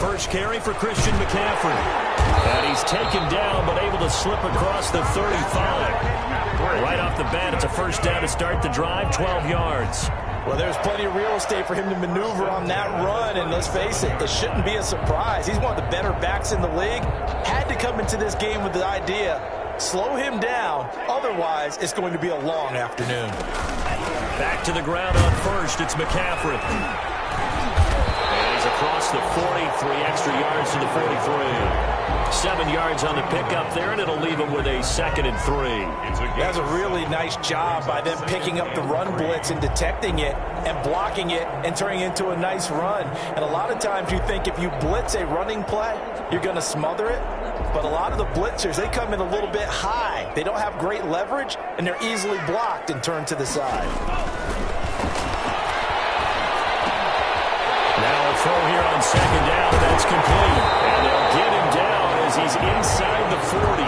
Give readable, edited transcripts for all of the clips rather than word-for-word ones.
first carry for Christian McCaffrey. And he's taken down, but able to slip across the 35. Right off the bat, it's a first down to start the drive, 12 yards. Well, there's plenty of real estate for him to maneuver on that run, and let's face it, this shouldn't be a surprise. He's one of the better backs in the league. Had to come into this game with the idea, slow him down, otherwise it's going to be a long afternoon. Back to the ground on first, it's McCaffrey. And he's across the 40, 3 extra yards to the 43. 7 yards on the pickup there, and it'll leave him with a 2nd and 3. That's a really nice job by them picking up the run blitz and detecting it and blocking it and turning it into a nice run. And a lot of times you think if you blitz a running play, you're going to smother it. But a lot of the blitzers, they come in a little bit high. They don't have great leverage, and they're easily blocked and turned to the side. Now a throw here on 2nd down, that's complete. And they'll get him down as he's inside the 40.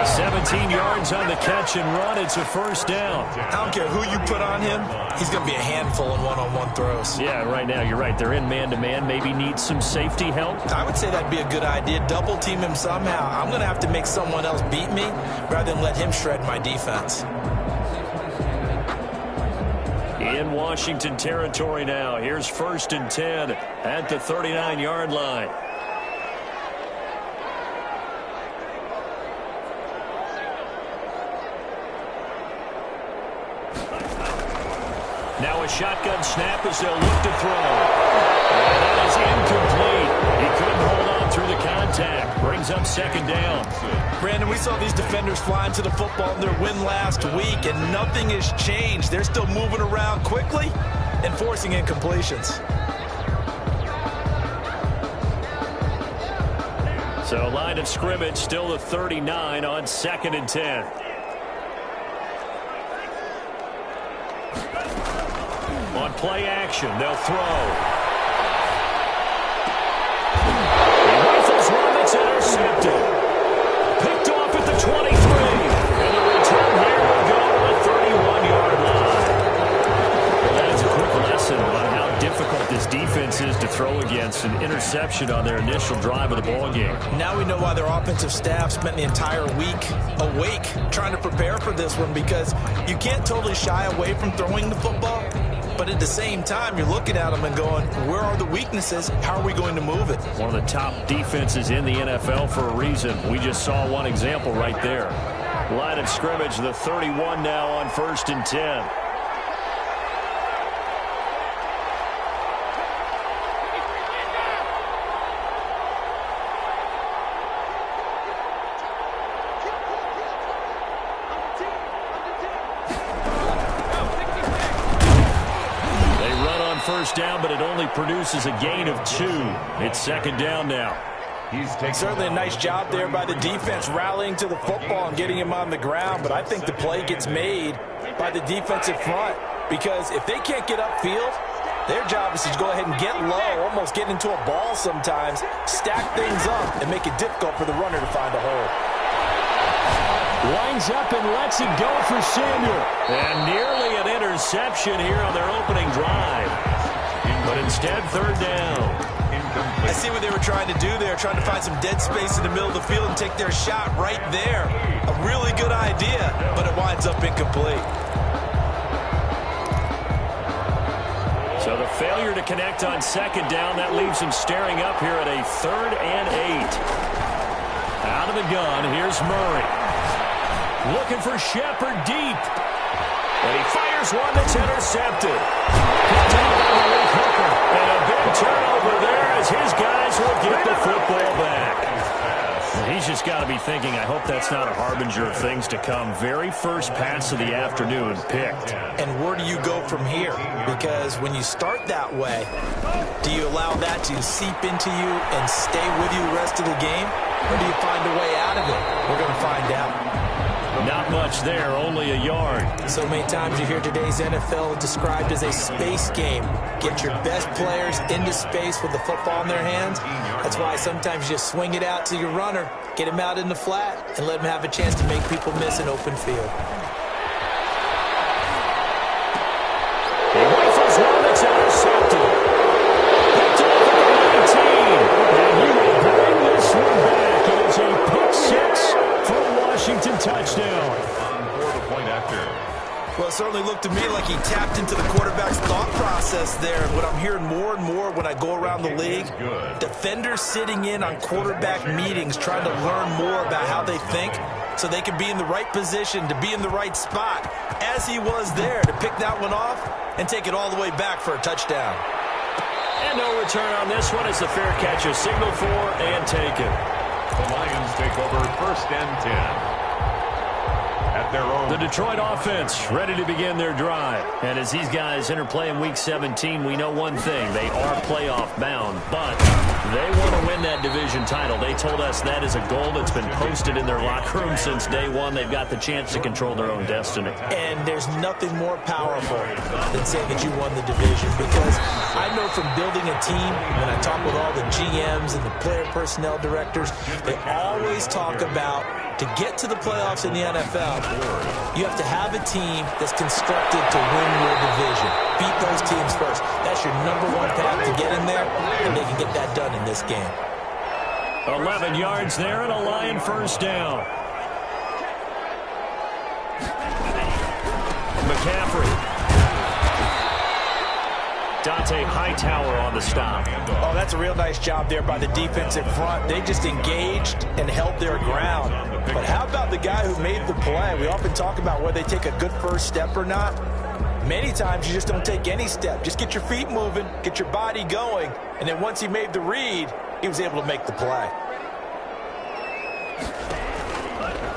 17 yards on the catch and run. It's a first down. I don't care who you put on him. He's going to be a handful in one-on-one throws. Yeah, right now you're right. They're in man-to-man. Maybe need some safety help. I would say that'd be a good idea. Double team him somehow. I'm going to have to make someone else beat me rather than let him shred my defense. In Washington territory now. Here's 1st and 10 at the 39-yard line. Now a shotgun snap as they'll look to throw. And that is incomplete. He couldn't hold on through the contact. Brings up 2nd down. Brandon, we saw these defenders flying to the football in their win last week, and nothing has changed. They're still moving around quickly and forcing incompletions. So line of scrimmage still the 39 on 2nd and 10. On play action, they'll throw. He rifles one that's intercepted. Picked off at the 23. And the return here will go to the 31-yard line. Well, that is a quick lesson on how difficult this defense is to throw against. An interception on their initial drive of the ballgame. Now we know why their offensive staff spent the entire week awake trying to prepare for this one, because you can't totally shy away from throwing the football. But at the same time, you're looking at them and going, where are the weaknesses? How are we going to move it? One of the top defenses in the NFL for a reason. We just saw one example right there. Line of scrimmage, the 31 now on 1st and 10. First down, but it only produces a gain of 2. It's 2nd down now. Certainly a nice job there by the defense rallying to the football and getting him on the ground, but I think the play gets made by the defensive front, because if they can't get upfield, their job is to go ahead and get low, almost get into a ball sometimes, stack things up, and make it difficult for the runner to find a hole. Lines up and lets it go for Samuel. And nearly an interception here on their opening drive. But instead, 3rd down. I see what they were trying to do there, trying to find some dead space in the middle of the field and take their shot right there. A really good idea, but it winds up incomplete. So the failure to connect on 2nd down, that leaves him staring up here at a 3rd and 8. Out of the gun, here's Murray. Looking for Shepard deep. And he fires one that's intercepted. Picked up by Malik Hooker. And a big turnover there as his guys will get the football back. Well, he's just got to be thinking, I hope that's not a harbinger of things to come. Very first pass of the afternoon picked. And where do you go from here? Because when you start that way, do you allow that to seep into you and stay with you the rest of the game? Or do you find a way out of it? We're going to find out. Not much there, only a yard. So many times you hear today's NFL described as a space game. Get your best players into space with the football in their hands. That's why sometimes you just swing it out to your runner, get him out in the flat, and let him have a chance to make people miss an open field. He rifles one that's intercepted. Picked up at the 19. And looked to me like he tapped into the quarterback's thought process there. And what I'm hearing more and more when I go around the league, defenders sitting in on quarterback meetings trying to learn more about how they think so they can be in the right position to be in the right spot, as he was there to pick that one off and take it all the way back for a touchdown. And no return on this one as the fair catch is signaled for and taken. The Lions take over 1st and 10. At their own. The Detroit offense ready to begin their drive. And as these guys interplay in Week 17, we know one thing. They are playoff bound, but they want to win that division title. They told us that is a goal that's been posted in their locker room since day one. They've got the chance to control their own destiny. And there's nothing more powerful than saying that you won the division, because I know from building a team, when I talk with all the GMs and the player personnel directors, they always talk about to get to the playoffs in the NFL, you have to have a team that's constructed to win your division. Beat those teams first. That's your #1 path to get in there, and they can get that done in this game. 11 yards there and a Lion first down. McCaffrey. Dante Hightower on the stop. Oh, that's a real nice job there by the defensive front. They just engaged and held their ground. But how about the guy who made the play? We often talk about whether they take a good first step or not. Many times you just don't take any step. Just get your feet moving, get your body going, and then once he made the read, he was able to make the play.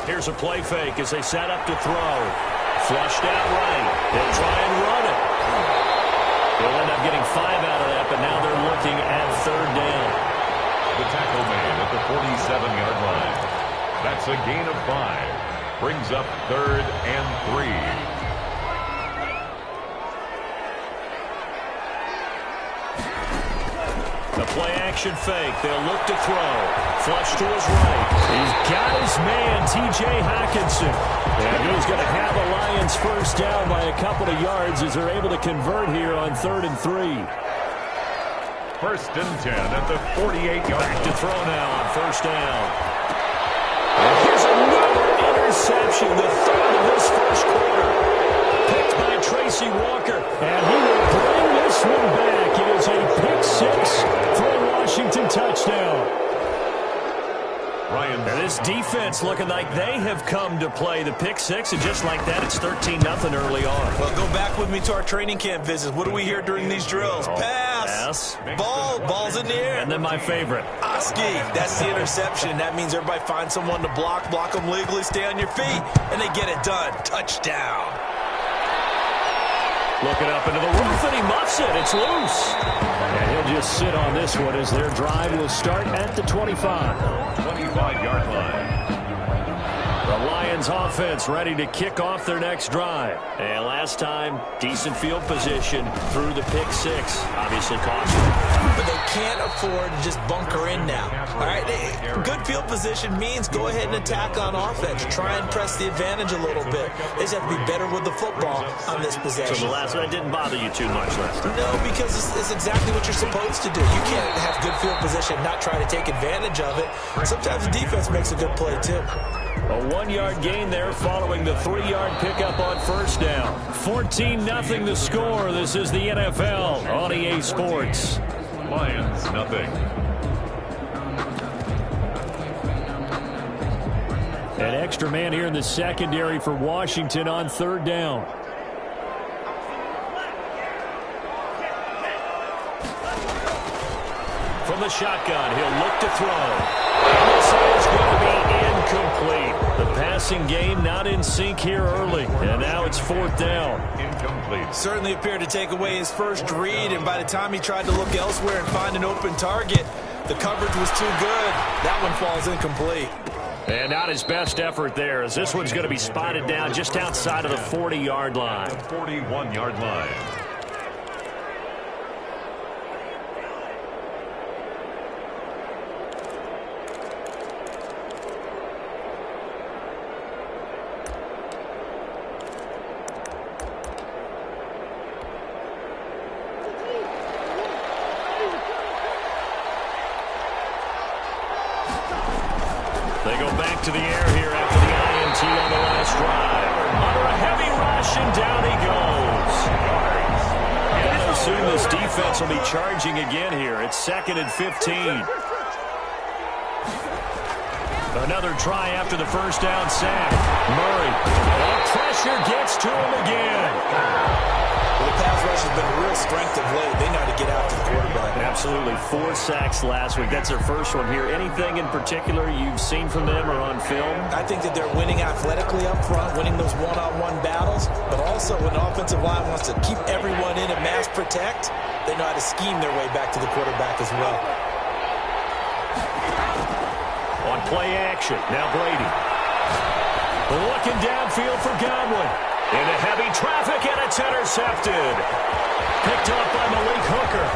Here's a play fake as they set up to throw. Flushed out right. He'll try and run it. They'll end up getting 5 out of that, but now they're looking at 3rd down. The tackle made at the 47-yard line. That's a gain of 5. Brings up 3rd and 3. The play-action fake. They'll look to throw. Flush to his right. He's got his man, T.J. Hockenson. And he's going to have a Lions first down by a couple of yards as they're able to convert here on 3rd and 3. 1st and 10 at the 48-yard line. Back to throw now on 1st down. And here's another interception, the 3rd of this first quarter. Picked by Tracy Walker. And he will bring this one back. It is a pick 6 for a Washington touchdown. Ryan. And this defense looking like they have come to play the pick 6, and just like that, it's 13-0 early on. Well, go back with me to our training camp visits. What do we hear during these drills? Pass. Ball's in the air. And then my favorite. Oski, that's the interception. That means everybody finds someone to block them legally, stay on your feet, and they get it done. Touchdown. Looking up into the roof, and he muffs it. It's loose. And he'll just sit on this one as their drive will start at the 25. 25-yard line. The Lions offense ready to kick off their next drive. And last time, decent field position through the pick 6. Obviously costly. But they can't afford to just bunker in now. All right, good field position means go ahead and attack on offense. Try and press the advantage a little bit. They just have to be better with the football on this possession. So the last one didn't bother you too much last time? No, because it's exactly what you're supposed to do. You can't have good field position and not try to take advantage of it. Sometimes the defense makes a good play, too. A 1-yard gain there following the 3-yard pickup on first down. 14-0 the score. This is the NFL on EA Sports. Lions, nothing. An extra man here in the secondary for Washington on 3rd down. From the shotgun, he'll look to throw. This is going to be incomplete. The passing game not in sync here early, and now it's 4th down. Incomplete. Certainly appeared to take away his first read, and by the time he tried to look elsewhere and find an open target, the coverage was too good. That one falls incomplete. And not his best effort there, as this one's going to be spotted down just outside of the 40-yard line. 41-yard line. They go back to the air here after the INT on the last drive. Under a heavy rush, and down he goes. I assume this defense will be charging again here. It's 2nd and 15. Another try after the first down sack. Murray. The pressure gets to him again. Well, the pass rush has been a real strength of late. They know how to get after the quarterback. Absolutely. 4 sacks last week. That's their first one here. Anything in particular you've seen from them or on film? I think that they're winning athletically up front, winning those one-on-one battles, but also when the offensive line wants to keep everyone in and mass protect, they know how to scheme their way back to the quarterback as well. On play action, now Brady. Looking downfield for Godwin. Into heavy traffic, and it's intercepted. Picked off by Malik Hooker.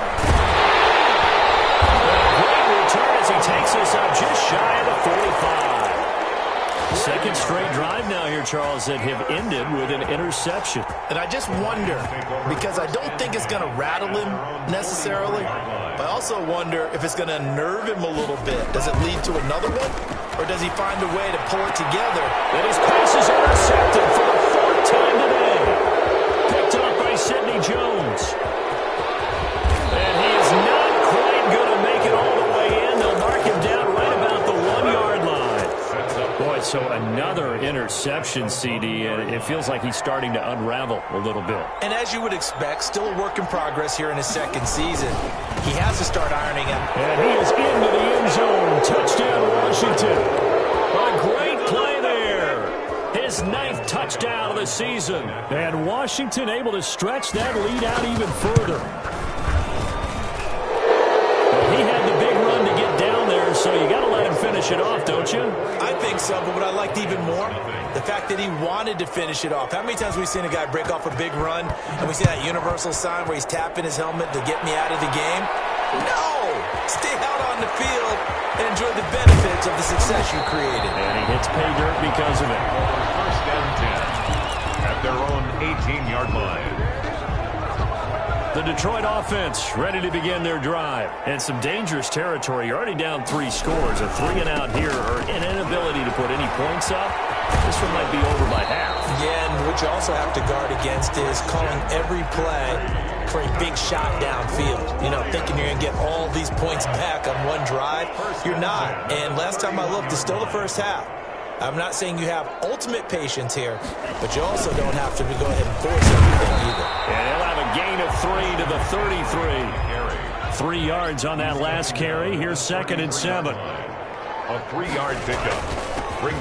A great return as he takes us up just shy of the 45. Second straight drive now here, Charles, that have ended with an interception. And I just wonder, because I don't think it's going to rattle him necessarily, but I also wonder if it's going to nerve him a little bit. Does it lead to another one? Or does he find a way to pull it together? And his pass is intercepted for the 4th time today. Picked up by Sidney Jones. And he is not quite going to make it all the way in. They'll mark him down right about the 1-yard line. Boy, so another interception, CD, and it feels like he's starting to unravel a little bit. And as you would expect, still a work in progress here in his 2nd season. He has to start ironing out. And he is into the end zone. Touchdown, Washington. A great play there. His 9th touchdown of the season. And Washington able to stretch that lead out even further. Well, he had the big run to get down there, so you got to let him finish it off, don't you? I think so, but what I liked even more, the fact that he wanted to finish it off. How many times have we seen a guy break off a big run, and we see that universal sign where he's tapping his helmet to get me out of the game? No! Stay out on the field and enjoy the benefits of the success you created. And he hits pay dirt because of it. First and 10 at their own 18-yard line. The Detroit offense ready to begin their drive. And some dangerous territory. You're already down 3 scores. A 3-and-out here or an inability to put any points up. This one might be over by half. Yeah, and what you also have to guard against is calling every play for a big shot downfield. You know, thinking you're going to get all these points back on one drive. You're not. And last time I looked, it's still the first half. I'm not saying you have ultimate patience here, but you also don't have to go ahead and force everything either. And he'll have a gain of 3 to the 33. 3 yards on that last carry. Here's 2nd and 7. A 3-yard pickup.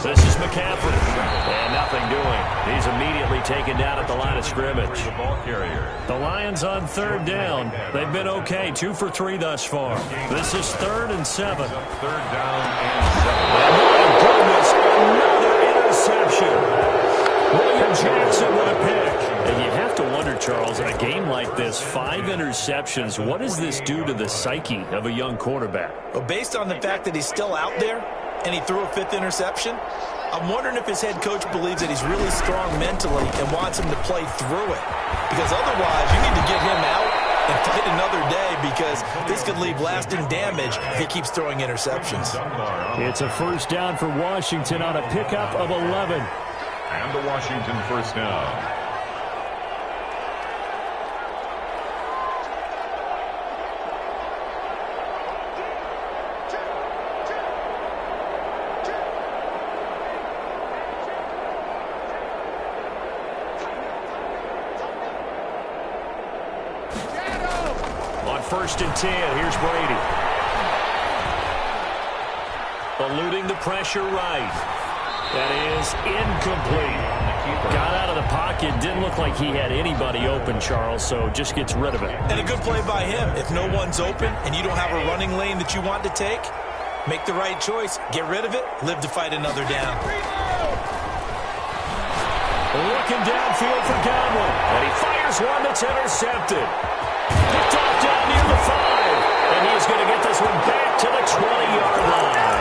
This is McCaffrey. And nothing doing. He's immediately taken down at the line of scrimmage. The ball carrier. The Lions on 3rd down. They've been okay. 2 for 3 thus far. This is 3rd and 7. 3rd down and 7. And my goodness, another interception. William Jackson with a pick. And you have to wonder, Charles, in a game like this, 5 interceptions, what does this do to the psyche of a young quarterback? Well, based on the fact that he's still out there and he threw a 5th interception, I'm wondering if his head coach believes that he's really strong mentally and wants him to play through it. Because otherwise, you need to get him out and fight another day, because this could leave lasting damage if he keeps throwing interceptions. It's a 1st down for Washington on a pickup of 11. And the Washington 1st down. On 1st and 10, here's Brady. Eluding the pressure right. That is incomplete. Got out of the pocket. Didn't look like he had anybody open, Charles, so just gets rid of it. And a good play by him. If no one's open and you don't have a running lane that you want to take, make the right choice. Get rid of it. Live to fight another down. Looking downfield for Godwin. And he fires one that's intercepted. Picked off down near the 5. And he's going to get this one back to the 20-yard line.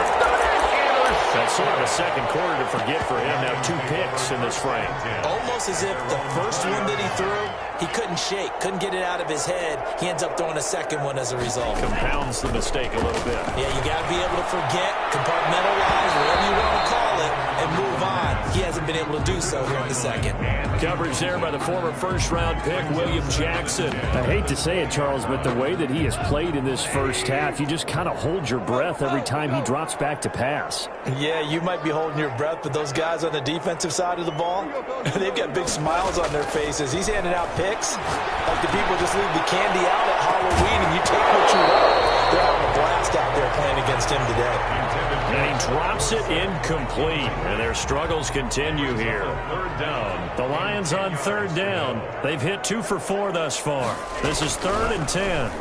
That's sort of a second quarter to forget for him. Now 2 picks in this frame. Almost as if the first one that he threw, he couldn't shake, couldn't get it out of his head. He ends up throwing a second one as a result. Compounds the mistake a little bit. Yeah, you got to be able to forget, compartmentalize, whatever you want to call it and move on. He hasn't been able to do so here in the second. Coverage there by the former first-round pick, William Jackson. I hate to say it, Charles, but the way that he has played in this first half, you just kind of hold your breath every time he drops back to pass. Yeah, you might be holding your breath, but those guys on the defensive side of the ball, they've got big smiles on their faces. He's handing out picks like the people just leave the candy out at Halloween and you take what you want. They're having a blast out there playing against him today. And he drops it incomplete, and their struggles continue here. Third down. The Lions on third down. They've hit 2 for 4 thus far. This is 3rd and 10.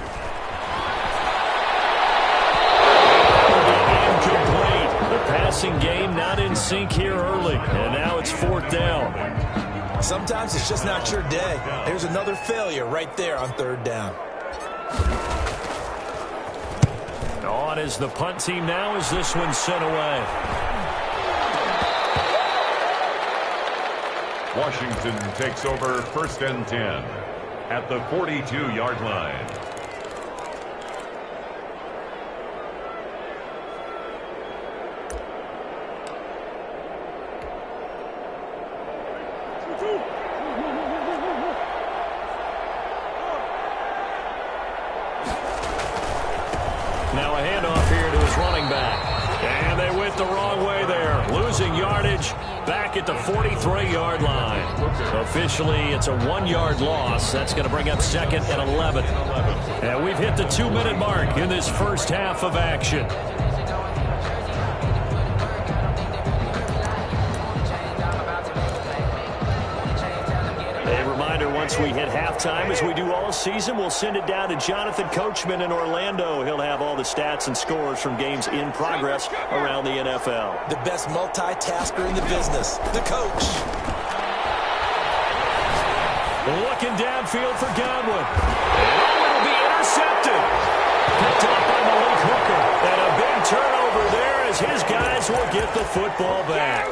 Incomplete. The passing game not in sync here early, and now it's 4th down. Sometimes it's just not your day. There's another failure right there on 3rd down. On is the punt team now as this one's sent away. Washington takes over 1st and 10 at the 42-yard line. Now a handoff here to his running back. And they went the wrong way there. Losing yardage back at the 43-yard line. Officially, it's a 1-yard loss. That's going to bring up 2nd and 11. And we've hit the 2-minute mark in this first half of action. Once we hit halftime, as we do all season, we'll send it down to Jonathan Coachman in Orlando. He'll have all the stats and scores from games in progress around the NFL. The best multitasker in the business, the coach. Looking downfield for Godwin. And it'll be intercepted. Picked up by Malik Hooker. And a big turnover there as his guys will get the football back.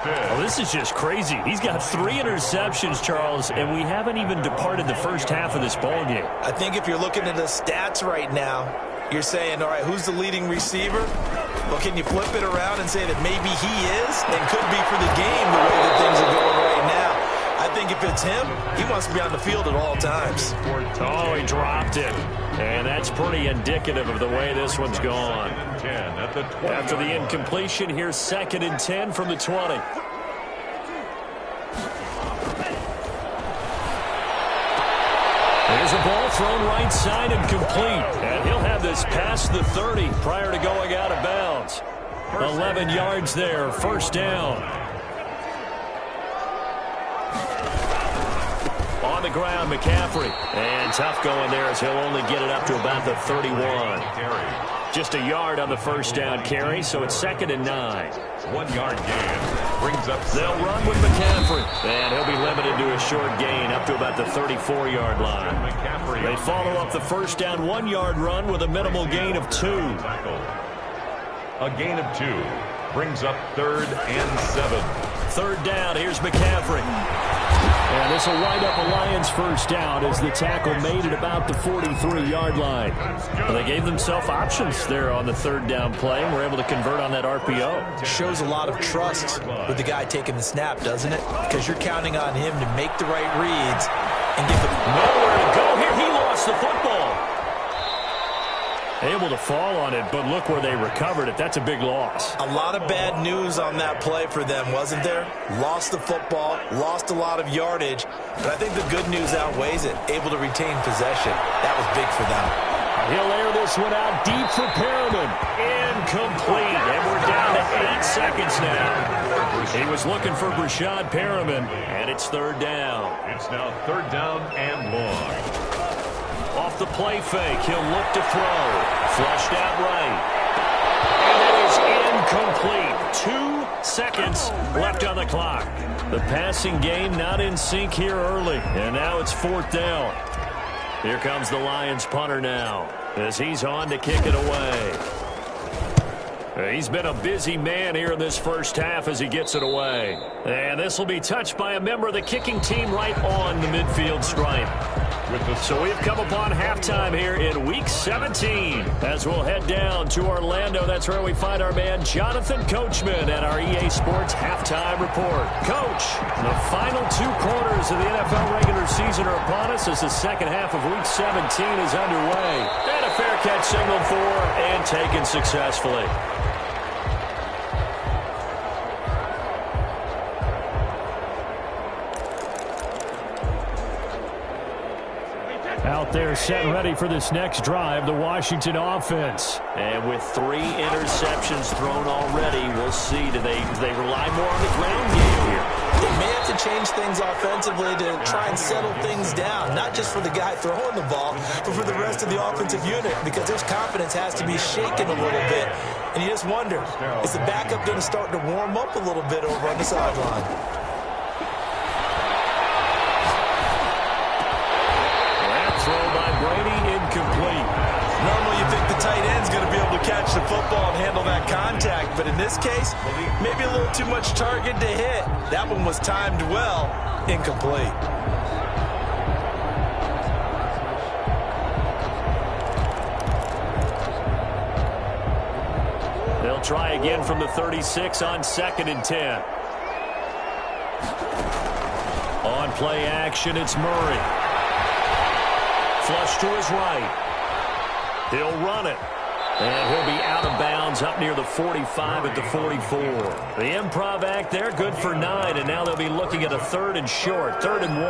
Oh, this is just crazy. He's got 3 interceptions, Charles, and we haven't even departed the first half of this ball game. I think if you're looking at the stats right now, you're saying, all right, who's the leading receiver? Well, can you flip it around and say that maybe he is and could be for the game the way that things are going right now? I think if it's him, he wants to be on the field at all times. Oh, he dropped it. And that's pretty indicative of the way this one's gone. After the incompletion, here's 2nd and 10 from the 20. There's a ball thrown right side and complete. And he'll have this past the 30 prior to going out of bounds. 11 yards there, 1st down. On the ground, McCaffrey. And tough going there as he'll only get it up to about the 31. Just a yard on the 1st down carry, so it's 2nd and 9. 1-yard gain brings up. They'll run with McCaffrey. And he'll be limited to a short gain up to about the 34-yard line. They follow up the 1st down 1-yard run with a minimal gain of 2. A gain of 2 brings up 3rd and 7. 3rd down, here's McCaffrey. And this will wind up a Lions 1st down as the tackle made it about the 43-yard line. Well, they gave themselves options there on the 3rd down play and were able to convert on that RPO. Shows a lot of trust with the guy taking the snap, doesn't it? Because you're counting on him to make the right reads and get the... Nowhere to go here. He lost the football. Able to fall on it, but look where they recovered it. That's a big loss. A lot of bad news on that play for them, wasn't there? Lost the football, lost a lot of yardage, but I think the good news outweighs it. Able to retain possession. That was big for them. He'll air this one out deep for Perriman. Incomplete, and we're down to 8 seconds now. He was looking for Brashad Perriman, and it's 3rd down. It's now 3rd down and long. Off the play fake, he'll look to throw. Flushed out right. And it is incomplete. 2 seconds left on the clock. The passing game not in sync here early. And now it's 4th down. Here comes the Lions punter now as he's on to kick it away. He's been a busy man here in this first half as he gets it away. And this will be touched by a member of the kicking team right on the midfield stripe. So we've come upon halftime here in Week 17. As we'll head down to Orlando, that's where we find our man Jonathan Coachman at our EA Sports Halftime Report. Coach, the final 2 quarters of the NFL regular season are upon us as the second half of Week 17 is underway. And a fair catch signaled for and taken successfully. Out there set and ready for this next drive, the Washington offense. And with 3 interceptions thrown already, we'll see. Do they rely more on the ground game here? They may have to change things offensively to try and settle things down, not just for the guy throwing the ball, but for the rest of the offensive unit, because their confidence has to be shaken a little bit. And you just wonder, is the backup going to start to warm up a little bit over on the sideline? Incomplete. Normally you think the tight end's going to be able to catch the football and handle that contact, but in this case, maybe a little too much target to hit. That one was timed well. Incomplete. They'll try again from the 36 on 2nd and 10. On play action, it's Murray. Flush to his right. He'll run it. And he'll be out of bounds up near the 45 at the 44. The improv act there, good for 9. And now they'll be looking at a 3rd and short, 3rd and 1.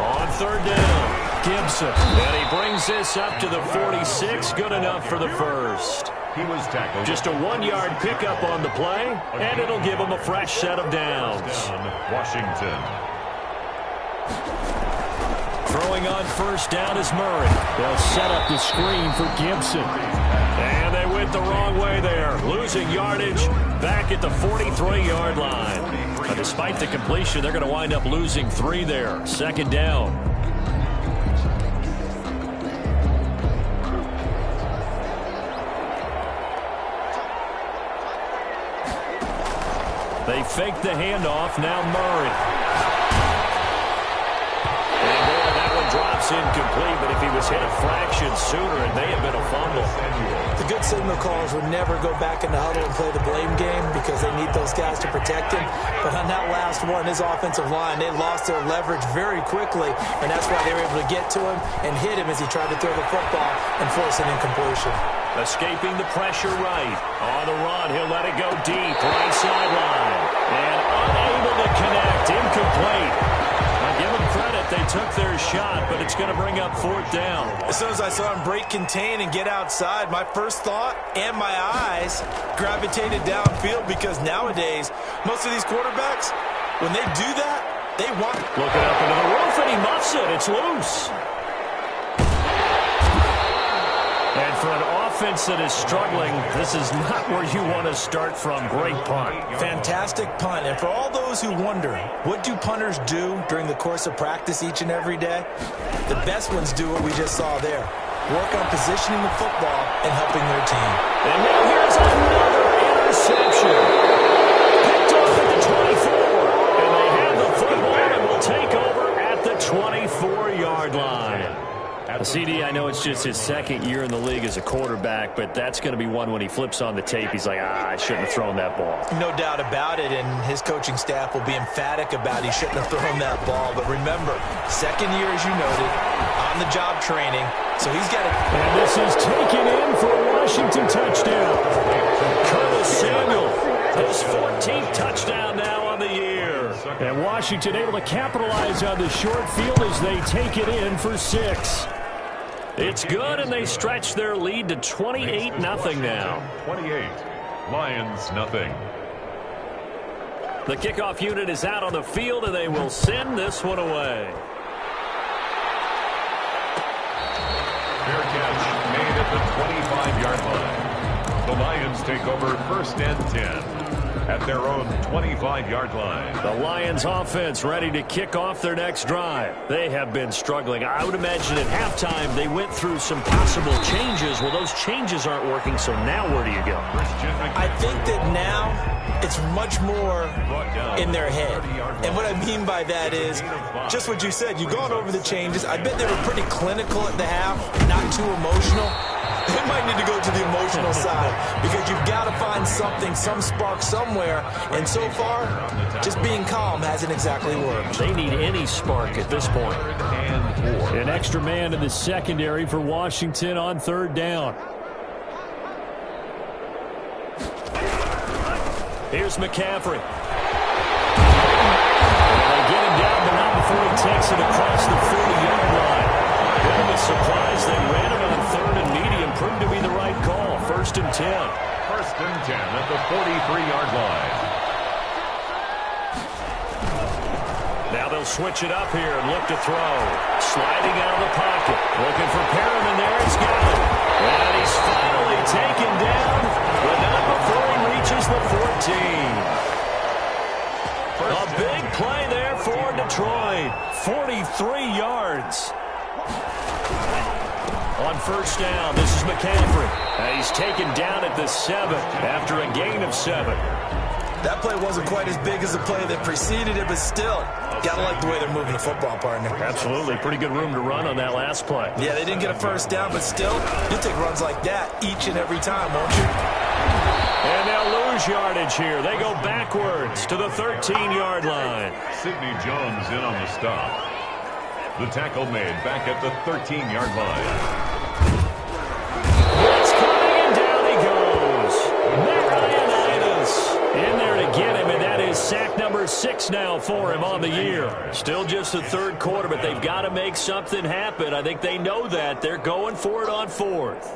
On 3rd down, Gibson. And he brings this up to the 46. Good enough for the first. He was tackled. Just a 1-yard pickup on the play, and it'll give him a fresh set of downs. Washington. Throwing on 1st down is Murray. They'll set up the screen for Gibson. And they went the wrong way there. Losing yardage back at the 43-yard line. But despite the completion, they're going to wind up losing 3 there. 2nd down. They fake the handoff. Now Murray. And boy, that one drops incomplete, but if he was hit a fraction sooner, it may have been a fumble. The good signal callers would never go back in the huddle and play the blame game because they need those guys to protect him. But on that last one, his offensive line, they lost their leverage very quickly, and that's why they were able to get to him and hit him as he tried to throw the football and force an incompletion. Escaping the pressure right. On the run, he'll let it go deep. Right sideline. And unable to connect. Incomplete. Now give them credit. They took their shot, but it's going to bring up 4th down. As soon as I saw him break contain and get outside, my first thought and my eyes gravitated downfield because nowadays, most of these quarterbacks, when they do that, they want... Looking up into the roof, and he muffs it. It's loose. And for an offense that is struggling, this is not where you want to start from. Great punt. Fantastic punt. And for all those who wonder, what do punters do during the course of practice each and every day? The best ones do what we just saw there. Work on positioning the football and helping their team. And now here's another interception. Picked off at the 24. And they have the football and will take over at the 24-yard line. CD, I know it's just his 2nd year in the league as a quarterback, but that's going to be one when he flips on the tape. He's like, I shouldn't have thrown that ball. No doubt about it, and his coaching staff will be emphatic about he shouldn't have thrown that ball. But remember, 2nd year, as you noted, on-the-job training, so he's got to... And this is taken in for a Washington touchdown. Curtis Samuel, his 14th touchdown now on the year. And Washington able to capitalize on the short field as they take it in for 6. It's good, and they stretch their lead to 28-0 now. 28. Lions, nothing. The kickoff unit is out on the field, and they will send this one away. Fair catch made at the 25-yard line. The Lions take over 1st and 10. at their own 25-yard line. The Lions offense ready to kick off their next drive. They have been struggling. I would imagine at halftime they went through some possible changes. Well, those changes aren't working, so now where do you go? I think that now it's much more in their head. And what I mean by that is just what you said. You've gone over the changes. I bet they were pretty clinical at the half, not too emotional. They might need to go to the emotional side because you've got to find something, some spark somewhere. And so far, just being calm hasn't exactly worked. They need any spark at this point. An extra man in the secondary for Washington on third down. Here's McCaffrey. They get him down, but not before he takes it across the 40-yard line. Bit of a surprise. They ran it on third and medium. Proved to be the right call. First and 10. First and 10 at the 43-yard line. Now they'll switch it up here and look to throw. Sliding out of the pocket. Looking for Perriman there. He's got it. And he's finally taken down, but not before he reaches the 14. A big play there for Detroit. 43 yards. On first down, this is McCaffrey. He's taken down at the 7 after a gain of 7. That play wasn't quite as big as the play that preceded it, but still, gotta like the way they're moving the football, partner. Absolutely. Pretty good room to run on that last play. Yeah, they didn't get a first down, but still, you'll take runs like that each and every time, won't you? And they'll lose yardage here. They go backwards to the 13-yard line. Sidney Jones in on the stop. The tackle made back at the 13-yard line. It's coming, and down he goes. Marianitis in there to get him, and that is sack number 6 now for him on the year. Still just the third quarter, but they've got to make something happen. I think they know that. They're going for it on fourth.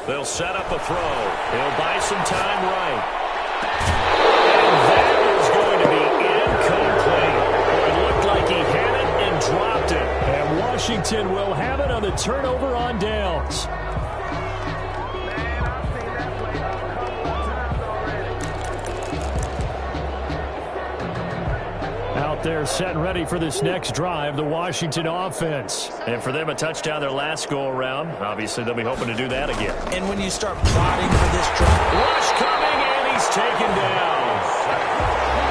They'll set up a throw. He'll buy some time right. And that is going to be incomplete. It looked like he had it and dropped it. And Washington will have it on the turnover on downs. Out there set and ready for this next drive, the Washington offense. And for them, a touchdown their last go-around. Obviously, they'll be hoping to do that again. And when you start plotting for this drive. Rush coming, and he's taken down.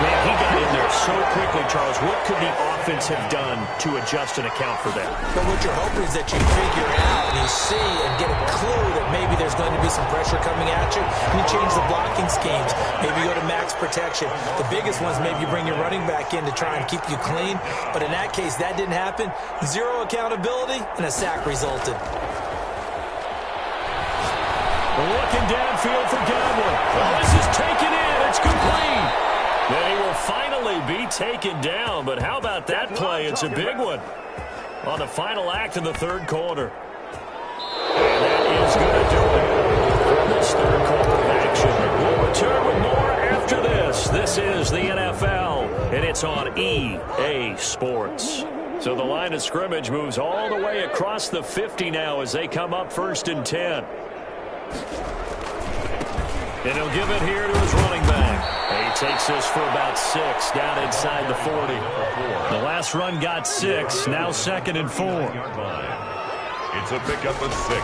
Man, he got in there so quickly, Charles. What could the offense have done to adjust and account for that? But what you're hoping is that you figure out and you see and get a clue that maybe there's going to be some pressure coming at you. And you change the blocking schemes. Maybe you go to max protection. The biggest ones, maybe you bring your running back in to try and keep you clean. But in that case, that didn't happen. Zero accountability, and a sack resulted. Looking downfield for Godwin. Oh, this is taken in. It's complete. Then he will finally be taken down. But how about that play? It's a big one on the final act of the third quarter. And that is going to do it for this third quarter of action. We'll return with more after this. This is the NFL, and it's on EA Sports. So the line of scrimmage moves all the way across the 50 now as they come up first and 10. And he'll give it here to his running back. He takes this for about 6 down inside the 40. The last run got 6, now second and 4. It's a pickup of 6.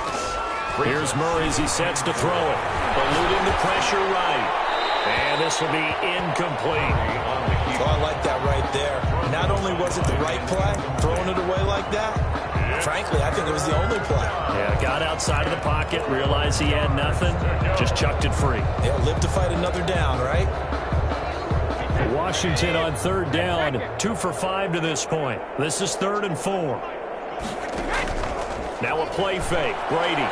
Here's Murray as he sets to throw it. Eluding the pressure right. And this will be incomplete. Oh, I like that right there. Not only was it the right play, throwing it away like that, frankly, I think it was the only play. Yeah, got outside of the pocket, realized he had nothing, just chucked it free. Yeah, live to fight another down, right? Washington on third down, 2 for 5 to this point. This is 3rd and 4. Now a play fake, Brady.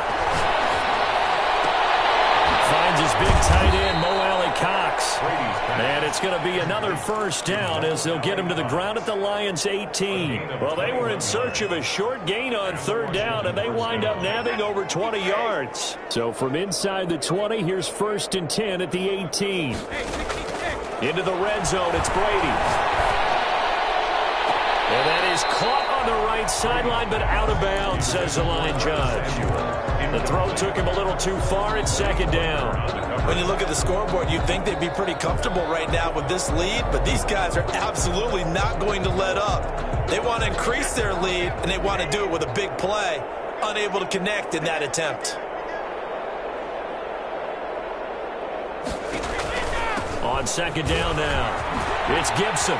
Finds his big tight end, Mo Alley-Cox. And it's going to be another first down as they'll get him to the ground at the Lions' 18. Well, they were in search of a short gain on third down, and they wind up nabbing over 20 yards. So from inside the 20, here's 1st and 10 at the 18. Into the red zone, it's Brady. And that is caught on the right sideline, but out of bounds, says the line judge. The throw took him a little too far. It's second down. When you look at the scoreboard, you'd think they'd be pretty comfortable right now with this lead, but these guys are absolutely not going to let up. They want to increase their lead, and they want to do it with a big play. Unable to connect in that attempt. On second down now, it's Gibson.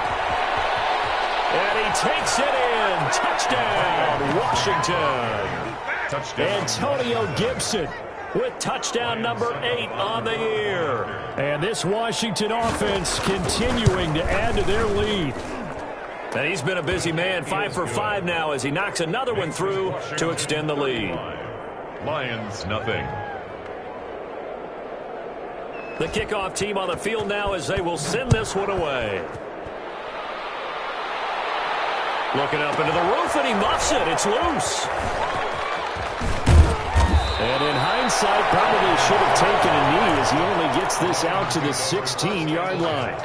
And he takes it in. Touchdown, Washington. Touchdown. Antonio Gibson with touchdown number 8 on the year. And this Washington offense continuing to add to their lead. And he's been a busy man, 5 for 5 now as he knocks another one through to extend the lead. Lions, nothing. The kickoff team on the field now as they will send this one away. Looking up into the roof, and he muffs it. It's loose. And in hindsight, probably should have taken a knee as he only gets this out to the 16-yard line.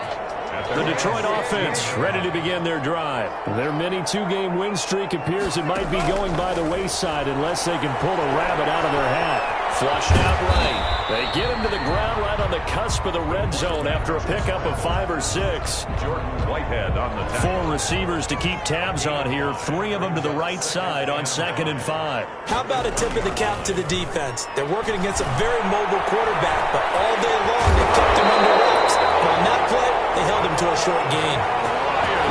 The Detroit offense ready to begin their drive. Their mini 2-game win streak appears it might be going by the wayside unless they can pull a rabbit out of their hat. Flushed out right. They get him to the ground right on the cusp of the red zone after a pickup of 5 or 6. Jordan Whitehead on the tackle. 4 receivers to keep tabs on here. 3 of them to the right side on 2nd and 5. How about a tip of the cap to the defense? They're working against a very mobile quarterback, but all day long they kept him under wraps. And on that play, they held him to a short gain.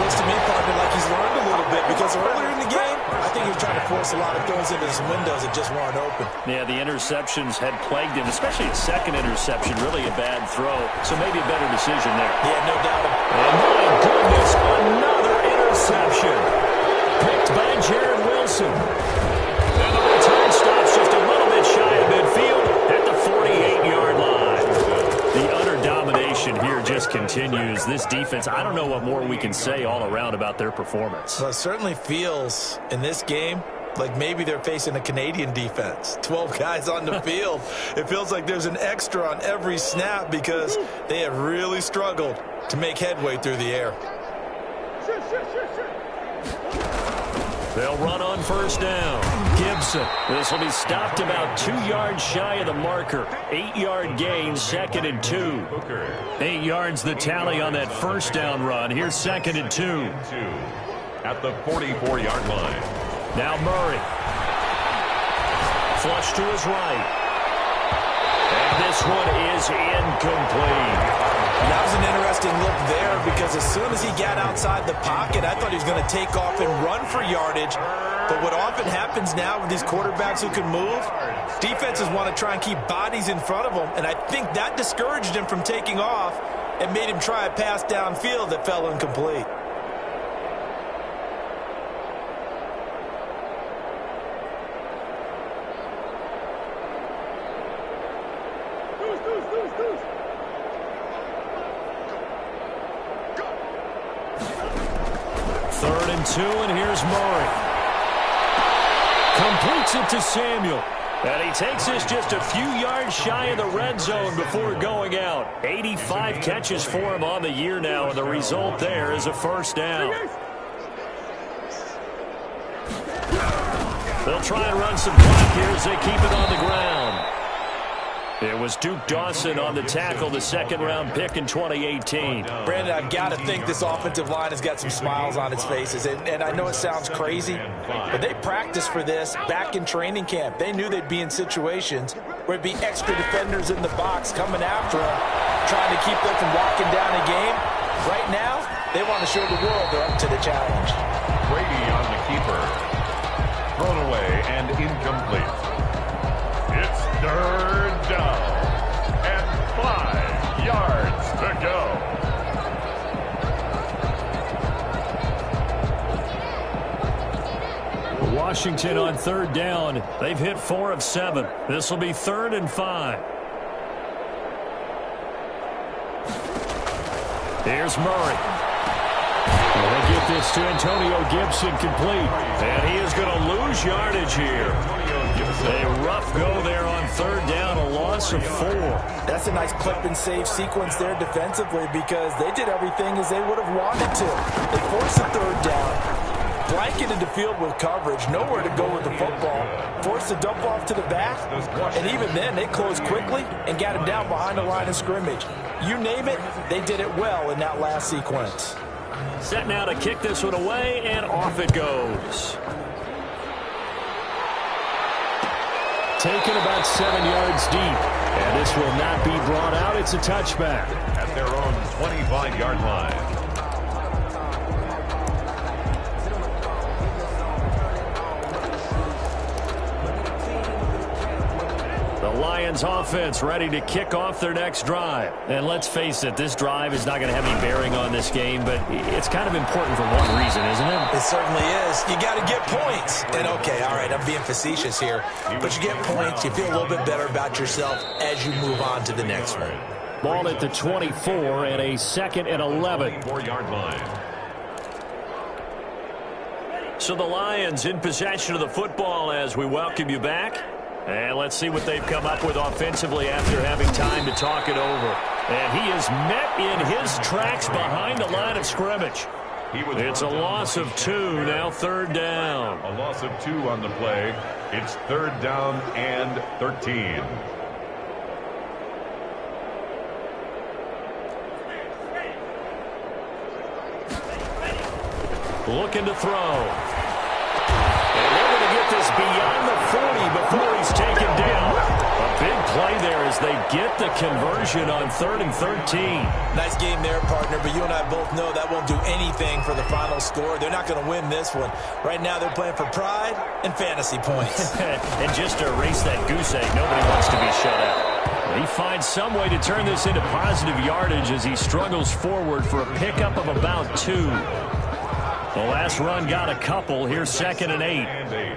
Looks to me, partner, like he's learned a little bit because earlier in the game, I think he was trying to force a lot of throws into some windows that just weren't open. Yeah, the interceptions had plagued him, especially a second interception, really a bad throw. So maybe a better decision there. Yeah, no doubt. And my goodness, another interception. Picked by Jared Wilson. And the return stops just a little bit shy of midfield at the 48-yard line. The utter domination here just continues. This defense, I don't know what more we can say all around about their performance. Well, it certainly feels in this game like maybe they're facing a Canadian defense. 12 guys on the field. It feels like there's an extra on every snap because they have really struggled to make headway through the air. They'll run on first down. Gibson. This will be stopped about 2 yards shy of the marker. 8-yard gain, 2nd and 2. 8 yards the tally on that first down run. Here's 2nd and 2. At the 44-yard line. Now Murray. Flush to his right. And this one is incomplete. That was an interesting look there because as soon as he got outside the pocket, I thought he was going to take off and run for yardage. But what often happens now with these quarterbacks who can move, defenses want to try and keep bodies in front of them. And I think that discouraged him from taking off and made him try a pass downfield that fell incomplete. Third and 2, and here's Murray. Completes it to Samuel. And he takes this just a few yards shy of the red zone before going out. 85 catches for him on the year now, and the result there is a first down. They'll try and run some clock here as they keep it on the ground. It was Duke Dawson on the tackle, the second-round pick in 2018. Brandon, I've got to think this offensive line has got some smiles on its faces. And I know it sounds crazy, but they practiced for this back in training camp. They knew they'd be in situations where it'd be extra defenders in the box coming after them, trying to keep them from walking down a game. Right now, they want to show the world they're up to the challenge. Brady on the keeper. Thrown away and incomplete. It's third down and 5 yards to go. Washington on third down. They've hit 4 of 7. This will be 3rd and 5. Here's Murray. They get this to Antonio Gibson complete. And he is going to lose yardage here. A rough go there on third down, a loss of 4. That's a nice clip and save sequence there defensively because they did everything as they would have wanted to. They forced a third down. Blanketed the field with coverage, nowhere to go with the football. Forced to dump off to the back, and even then, they closed quickly and got him down behind the line of scrimmage. You name it, they did it well in that last sequence. Set now to kick this one away, and off it goes. Taken about 7 yards deep, and this will not be brought out. It's a touchback. At their own 25-yard line. The Lions offense ready to kick off their next drive. And let's face it, this drive is not going to have any bearing on this game, but it's kind of important for one reason, isn't it? It certainly is. You got to get points. And okay, all right, I'm being facetious here, but you get points, you feel a little bit better about yourself as you move on to the next one. Ball at the 24 and a 2nd and 11. 4-yard line. So the Lions in possession of the football as we welcome you back. And let's see what they've come up with offensively after having time to talk it over. And he is met in his tracks behind the line of scrimmage. It's a loss of 2, now 3rd down. A loss of 2 on the play. It's 3rd down and 13. Looking to throw. And they're going to get this beyond the 40 before he's taken down. A big play there as they get the conversion on 3rd and 13. Nice game there, partner, but you and I both know that won't do anything for the final score. They're not going to win this one. Right now they're playing for pride and fantasy points. And just to erase that goose egg, nobody wants to be shut out. He finds some way to turn this into positive yardage as he struggles forward for a pickup of about 2. The last run got a couple. Here's 2nd and 8. And 8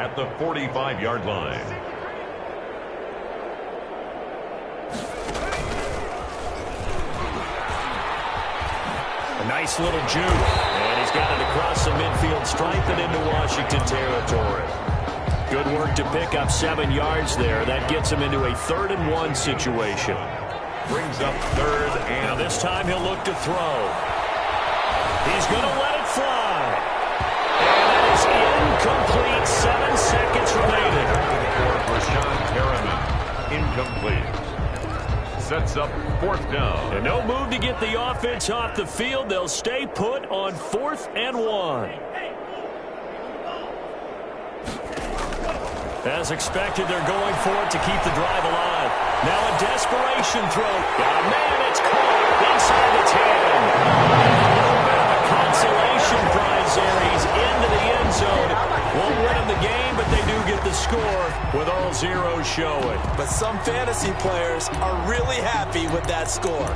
at the 45-yard line. A nice little juke. And he's got it across the midfield stripe and into Washington territory. Good work to pick up 7 yards there. That gets him into a 3rd and 1 situation. Brings up 3rd and now this time he'll look to throw. He's going to let it fly. And that is incomplete. 7 seconds remaining. Rashawn Perriman, incomplete. Sets up 4th down. And no move to get the offense off the field. They'll stay put on 4th and 1. As expected, they're going for it to keep the drive alive. Now a desperation throw. Got a man, it's caught inside the 10. A little bit of a consolation prize there. He's into the end zone. Won't win him the game, but they do get the score with all zeros showing. But some fantasy players are really happy with that score.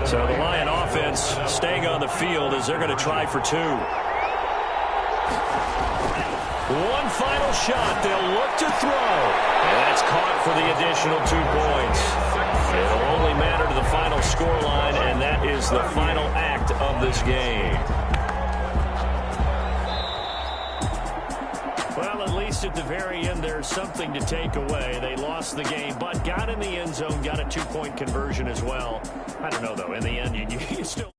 So the Lion offense staying on the field as they're going to try for 2. One final shot. They'll look to throw. And that's caught for the additional 2 points. It'll only matter to the final scoreline, and that is the final act of this game. Well, at least at the very end, there's something to take away. They lost the game, but got in the end zone, got a 2-point conversion as well. I don't know, though. In the end, you still...